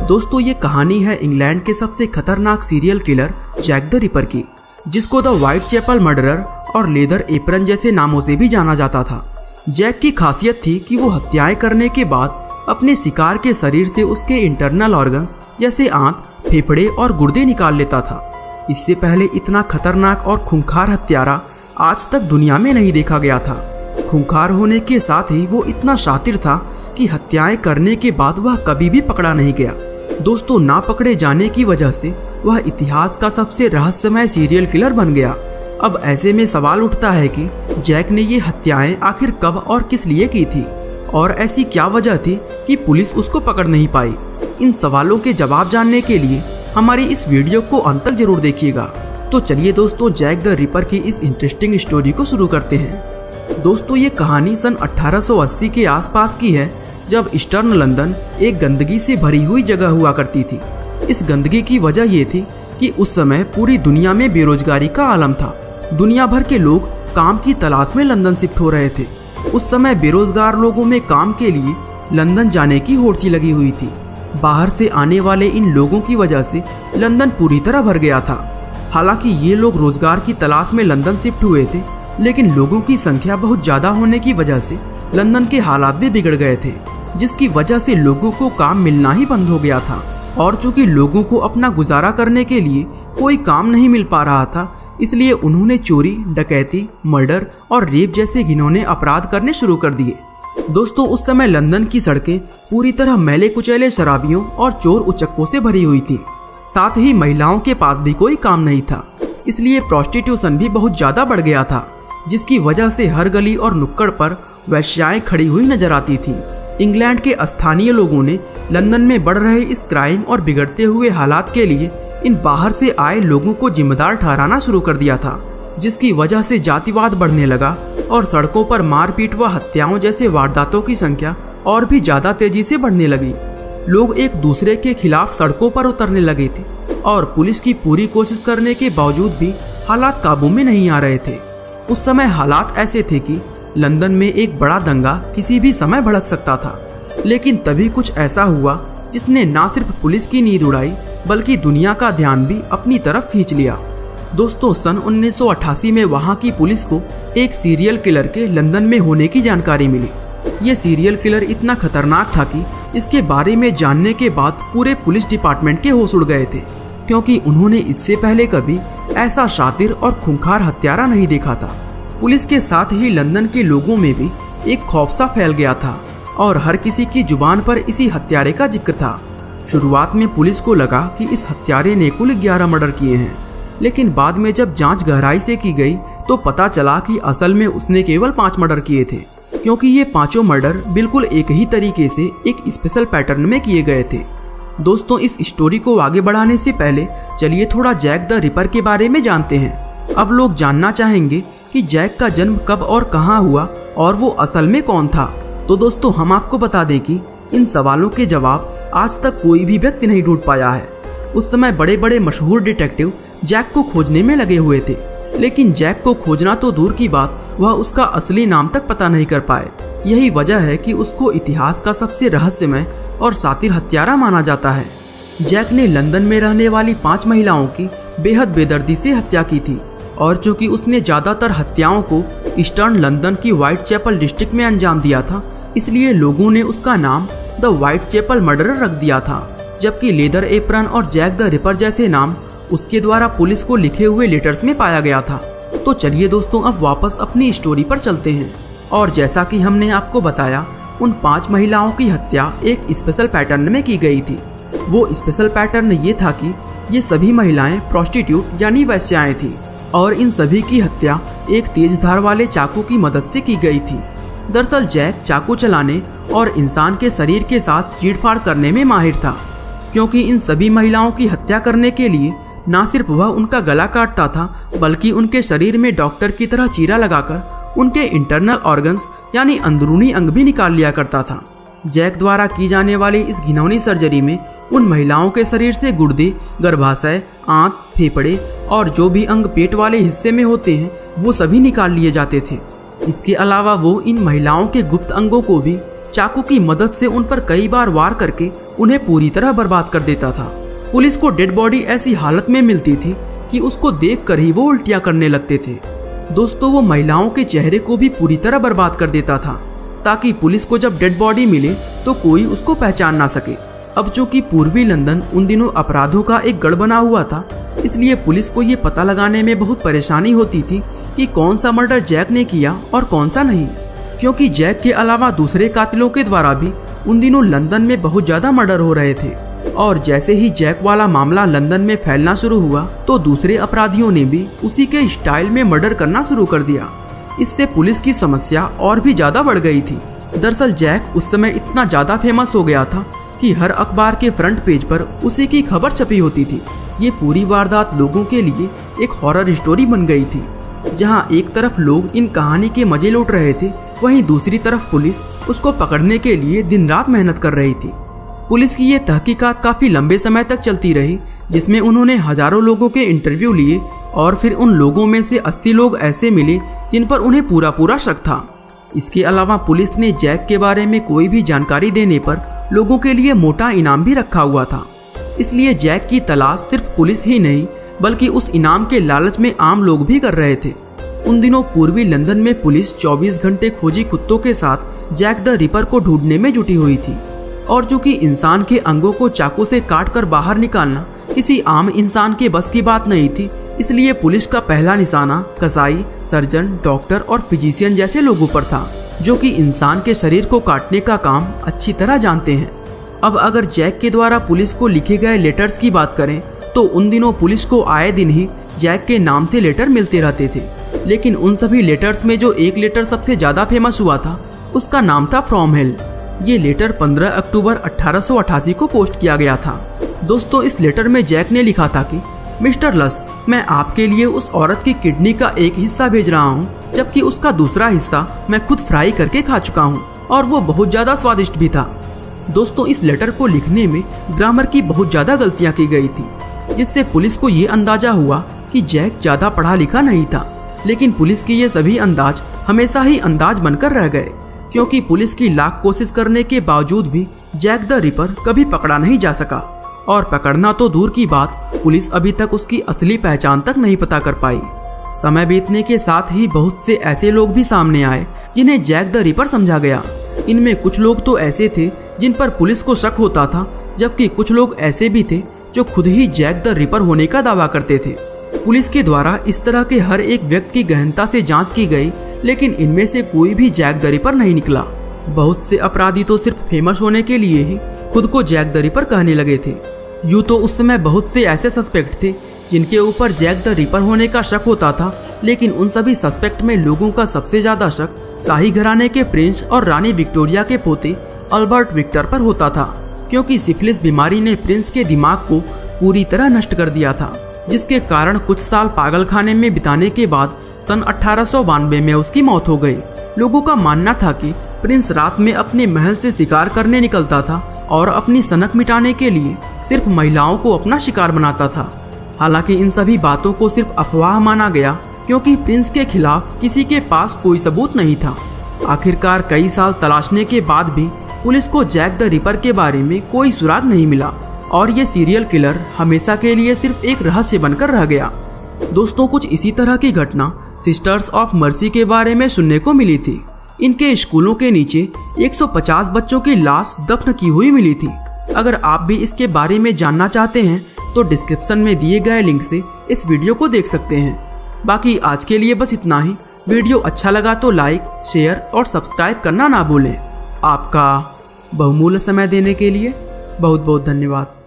दोस्तों ये कहानी है इंग्लैंड के सबसे खतरनाक serial killer Jack the Ripper की, जिसको द व्हाइट चैपल मर्डरर और लेदर एप्रन जैसे नामों से भी जाना जाता था। जैक की खासियत थी कि वो हत्याएं करने के बाद अपने शिकार के शरीर से उसके इंटरनल ऑर्गन्स जैसे आंत, फेफड़े और गुर्दे निकाल लेता था। इससे पहले इतना खतरनाक और खूंखार हत्यारा आज तक दुनिया में नहीं देखा गया था। खूंखार होने के साथ ही वो इतना शातिर था कि हत्याएं करने के बाद वह कभी भी पकड़ा नहीं गया। दोस्तों, ना पकड़े जाने की वजह से वह इतिहास का सबसे रहस्यमय सीरियल किलर बन गया। अब ऐसे में सवाल उठता है कि जैक ने ये हत्याएं आखिर कब और किस लिए की थी, और ऐसी क्या वजह थी कि पुलिस उसको पकड़ नहीं पाई। इन सवालों के जवाब जानने के लिए हमारी इस वीडियो को अंत तक जरूर देखिएगा। तो चलिए दोस्तों, जैक द रिपर की इस इंटरेस्टिंग स्टोरी को शुरू करते हैं। दोस्तों, ये कहानी सन 1880 के आसपास की है, जब ईस्टर्न लंदन एक गंदगी से भरी हुई जगह हुआ करती थी। इस गंदगी की वजह ये थी कि उस समय पूरी दुनिया में बेरोजगारी का आलम था। दुनिया भर के लोग काम की तलाश में लंदन शिफ्ट हो रहे थे। उस समय बेरोजगार लोगों में काम के लिए लंदन जाने की होड़ सी लगी हुई थी। बाहर से आने वाले इन लोगों की वजह से लंदन पूरी तरह भर गया था। हालांकि ये लोग रोजगार की तलाश में लंदन शिफ्ट हुए थे, लेकिन लोगों की संख्या बहुत ज्यादा होने की वजह से लंदन के हालात भी बिगड़ गए थे, जिसकी वजह से लोगों को काम मिलना ही बंद हो गया था। और चूंकि लोगों को अपना गुजारा करने के लिए कोई काम नहीं मिल पा रहा था, इसलिए उन्होंने चोरी, डकैती, मर्डर और रेप जैसे घिनौने अपराध करने शुरू कर दिए। दोस्तों, उस समय लंदन की सड़कें पूरी तरह मैले कुचैले शराबियों और चोर उचक्कों से भरी हुई थी। साथ ही महिलाओं के पास भी कोई काम नहीं था, इसलिए प्रोस्टिट्यूशन भी बहुत ज्यादा बढ़ गया था, जिसकी वजह से हर गली और नुक्कड़ पर वेश्याएं खड़ी हुई नजर आती थी। इंग्लैंड के स्थानीय लोगों ने लंदन में बढ़ रहे इस क्राइम और बिगड़ते हुए हालात के लिए इन बाहर से आए लोगों को जिम्मेदार ठहराना शुरू कर दिया था, जिसकी वजह से जातिवाद बढ़ने लगा और सड़कों पर मारपीट व हत्याओं जैसे वारदातों की संख्या और भी ज्यादा तेजी से बढ़ने लगी। लोग एक दूसरे के खिलाफ सड़कों पर उतरने लगे थे और पुलिस की पूरी कोशिश करने के बावजूद भी हालात काबू में नहीं आ रहे थे। उस समय हालात ऐसे थे कि लंदन में एक बड़ा दंगा किसी भी समय भड़क सकता था। लेकिन तभी कुछ ऐसा हुआ जिसने न सिर्फ पुलिस की नींद उड़ाई, बल्कि दुनिया का ध्यान भी अपनी तरफ खींच लिया। दोस्तों, सन 1988 में वहां की पुलिस को एक सीरियल किलर के लंदन में होने की जानकारी मिली। ये सीरियल किलर इतना खतरनाक था कि इसके बारे में जानने के बाद पूरे पुलिस डिपार्टमेंट के होश उड़ गए थे, क्योंकि उन्होंने इससे पहले कभी ऐसा शातिर और खूंखार हत्यारा नहीं देखा था। पुलिस के साथ ही लंदन के लोगों में भी एक खौफ सा फैल गया था और हर किसी की जुबान पर इसी हत्यारे का जिक्र था। शुरुआत में पुलिस को लगा कि इस हत्यारे ने कुल 11 मर्डर किए हैं, लेकिन बाद में जब जांच गहराई से की गई तो पता चला कि असल में उसने केवल 5 मर्डर किए थे, क्योंकि ये पांचों मर्डर बिल्कुल एक ही तरीके से एक स्पेशल पैटर्न में किए गए थे। दोस्तों, इस स्टोरी को आगे बढ़ाने से पहले चलिए थोड़ा जैक द रिपर के बारे में जानते हैं। अब लोग जानना चाहेंगे कि जैक का जन्म कब और कहां हुआ और वो असल में कौन था। तो दोस्तों, हम आपको बता दें कि इन सवालों के जवाब आज तक कोई भी व्यक्ति नहीं ढूंढ पाया है। उस समय बड़े बड़े मशहूर डिटेक्टिव जैक को खोजने में लगे हुए थे, लेकिन जैक को खोजना तो दूर की बात, वह उसका असली नाम तक पता नहीं कर पाए। यही वजह है कि उसको इतिहास का सबसे रहस्यमय और शातिर हत्यारा माना जाता है। जैक ने लंदन में रहने वाली 5 महिलाओं की बेहद बेदर्दी से हत्या की थी, और चूंकि उसने ज्यादातर हत्याओं को ईस्टर्न लंदन की व्हाइट चैपल डिस्ट्रिक्ट में अंजाम दिया था, इसलिए लोगों ने उसका नाम द व्हाइट चैपल मर्डरर रख दिया था। जबकि लेदर एप्रन और जैक द रिपर जैसे नाम उसके द्वारा पुलिस को लिखे हुए लेटर्स में पाया गया था। तो चलिए दोस्तों, अब वापस अपनी स्टोरी पर चलते हैं। और जैसा कि हमने आपको बताया, उन 5 महिलाओं की हत्या एक स्पेशल पैटर्न में की गई थी। वो स्पेशल पैटर्न ये था कि ये सभी महिलाएं प्रोस्टिट्यूट यानी वेश्याएं थी, और इन सभी की हत्या एक तेज धार वाले चाकू की मदद से की गई थी। दरअसल जैक चाकू चलाने और इंसान के शरीर के साथ चीड़फाड़ करने में माहिर था, क्योंकि इन सभी महिलाओं की हत्या करने के लिए न सिर्फ वह उनका गला काटता था, बल्कि उनके शरीर में डॉक्टर की तरह चीरा लगाकर उनके इंटरनल ऑर्गन्स यानी अंदरूनी अंग भी निकाल लिया करता था। जैक द्वारा की जाने वाली इस घिनौनी सर्जरी में उन महिलाओं के शरीर से गुर्दे, गर्भाशय, आंत, फेफड़े और जो भी अंग पेट वाले हिस्से में होते हैं वो सभी निकाल लिए जाते थे। इसके अलावा वो इन महिलाओं के गुप्त अंगों को भी चाकू की मदद से उन पर कई बार वार करके उन्हें पूरी तरह बर्बाद कर देता था। पुलिस को डेड बॉडी ऐसी हालत में मिलती थी कि उसको देखकर ही वो उल्टियां करने लगते थे। दोस्तों, वो महिलाओं के चेहरे को भी पूरी तरह बर्बाद कर देता था ताकि पुलिस को जब डेड बॉडी मिले तो कोई उसको पहचान ना सके। अब चूंकि पूर्वी लंदन उन दिनों अपराधों का एक गढ़ बना हुआ था, इसलिए पुलिस को ये पता लगाने में बहुत परेशानी होती थी कि कौन सा मर्डर जैक ने किया और कौन सा नहीं, क्योंकि जैक के अलावा दूसरे कातिलों के द्वारा भी उन दिनों लंदन में बहुत ज्यादा मर्डर हो रहे थे। और जैसे ही जैक वाला मामला लंदन में फैलना शुरू हुआ तो दूसरे अपराधियों ने भी उसी के स्टाइल में मर्डर करना शुरू कर दिया। इससे पुलिस की समस्या और भी ज्यादा बढ़ गई थी। दरअसल जैक उस समय इतना ज्यादा फेमस हो गया था कि हर अखबार के फ्रंट पेज पर उसी की खबर छपी होती थी। ये पूरी वारदात लोगों के लिए एक हॉरर स्टोरी बन गई थी, जहां एक तरफ लोग इन कहानी के मजे लूट रहे थे, वहीं दूसरी तरफ पुलिस उसको पकड़ने के लिए दिन रात मेहनत कर रही थी। पुलिस की ये तहकीकात काफी लंबे समय तक चलती रही, जिसमें उन्होंने हजारों लोगों के इंटरव्यू लिए और फिर उन लोगों में से 80 लोग ऐसे मिले जिन पर उन्हें पूरा शक था। इसके अलावा पुलिस ने जैक के बारे में कोई भी जानकारी देने पर लोगों के लिए मोटा इनाम भी रखा हुआ था। इसलिए जैक की तलाश सिर्फ पुलिस ही नहीं बल्कि उस इनाम के लालच में आम लोग भी कर रहे थे। उन दिनों पूर्वी लंदन में पुलिस 24 घंटे खोजी कुत्तों के साथ जैक द रिपर को ढूंढने में जुटी हुई थी। और चूंकि इंसान के अंगों को चाकू से काटकर बाहर निकालना किसी आम इंसान के बस की बात नहीं थी, इसलिए पुलिस का पहला निशाना कसाई, सर्जन, डॉक्टर और फिजिशियन जैसे लोगों पर था, जो कि इंसान के शरीर को काटने का काम अच्छी तरह जानते हैं। अब अगर जैक के द्वारा पुलिस को लिखे गए लेटर्स की बात करें तो उन दिनों पुलिस को आए दिन ही जैक के नाम से लेटर मिलते रहते थे। लेकिन उन सभी लेटर्स में जो एक लेटर सबसे ज्यादा फेमस हुआ था उसका नाम था फ्रॉम हेल। ये लेटर 15 अक्टूबर 1888 को पोस्ट किया गया था। दोस्तों, इस लेटर में जैक ने लिखा था कि मिस्टर लस्क, मैं आपके लिए उस औरत की किडनी का एक हिस्सा भेज रहा हूँ, जबकि उसका दूसरा हिस्सा मैं खुद फ्राई करके खा चुका हूँ और वो बहुत ज्यादा स्वादिष्ट भी था। दोस्तों, इस लेटर को लिखने में ग्रामर की बहुत ज्यादा गलतियाँ की गई थी, जिससे पुलिस को ये अंदाजा हुआ कि जैक ज्यादा पढ़ा लिखा नहीं था। लेकिन पुलिस के ये सभी अंदाज हमेशा ही अंदाज बनकर रह गए, क्योंकि पुलिस की लाख कोशिश करने के बावजूद भी जैक द रिपर कभी पकड़ा नहीं जा सका। और पकड़ना तो दूर की बात, पुलिस अभी तक उसकी असली पहचान तक नहीं पता कर पाई। समय बीतने के साथ ही बहुत से ऐसे लोग भी सामने आए जिन्हें जैक द रिपर समझा गया। इनमें कुछ लोग तो ऐसे थे जिन पर पुलिस को शक होता था, जबकि कुछ लोग ऐसे भी थे जो खुद ही जैक द रिपर होने का दावा करते थे। पुलिस के द्वारा इस तरह के हर एक व्यक्ति की गहनता से जांच की गई, लेकिन इनमें से कोई भी जैक द रिपर नहीं निकला। बहुत से अपराधी तो सिर्फ फेमस होने के लिए ही खुद को जैक द रिपर कहने लगे थे। यूँ तो उस समय बहुत से ऐसे सस्पेक्ट थे जिनके ऊपर जैक द रिपर होने का शक होता था, लेकिन उन सभी सस्पेक्ट में लोगों का सबसे ज्यादा शक शाही घराने के प्रिंस और रानी विक्टोरिया के पोते अल्बर्ट विक्टर पर होता था, क्योंकि सिफिलिस बीमारी ने प्रिंस के दिमाग को पूरी तरह नष्ट कर दिया था, जिसके कारण कुछ साल पागलखाने में बिताने के बाद सन 1892 में उसकी मौत हो गई। लोगों का मानना था कि प्रिंस रात में अपने महल से शिकार करने निकलता था और अपनी सनक मिटाने के लिए सिर्फ महिलाओं को अपना शिकार बनाता था। हालांकि इन सभी बातों को सिर्फ अफवाह माना गया, क्योंकि प्रिंस के खिलाफ किसी के पास कोई सबूत नहीं था। आखिरकार कई साल तलाशने के बाद भी पुलिस को जैक द रिपर के बारे में कोई सुराग नहीं मिला और ये सीरियल किलर हमेशा के लिए सिर्फ एक रहस्य बनकर रह गया। दोस्तों, कुछ इसी तरह की घटना सिस्टर्स ऑफ मर्सी के बारे में सुनने को मिली थी। इनके स्कूलों के नीचे 150 बच्चों की लाश दफन की हुई मिली थी। अगर आप भी इसके बारे में जानना चाहते हैं तो डिस्क्रिप्शन में दिए गए लिंक से इस वीडियो को देख सकते हैं। बाकी आज के लिए बस इतना ही। वीडियो अच्छा लगा तो लाइक, शेयर और सब्सक्राइब करना ना भूलें। आपका बहुमूल्य समय देने के लिए बहुत बहुत धन्यवाद।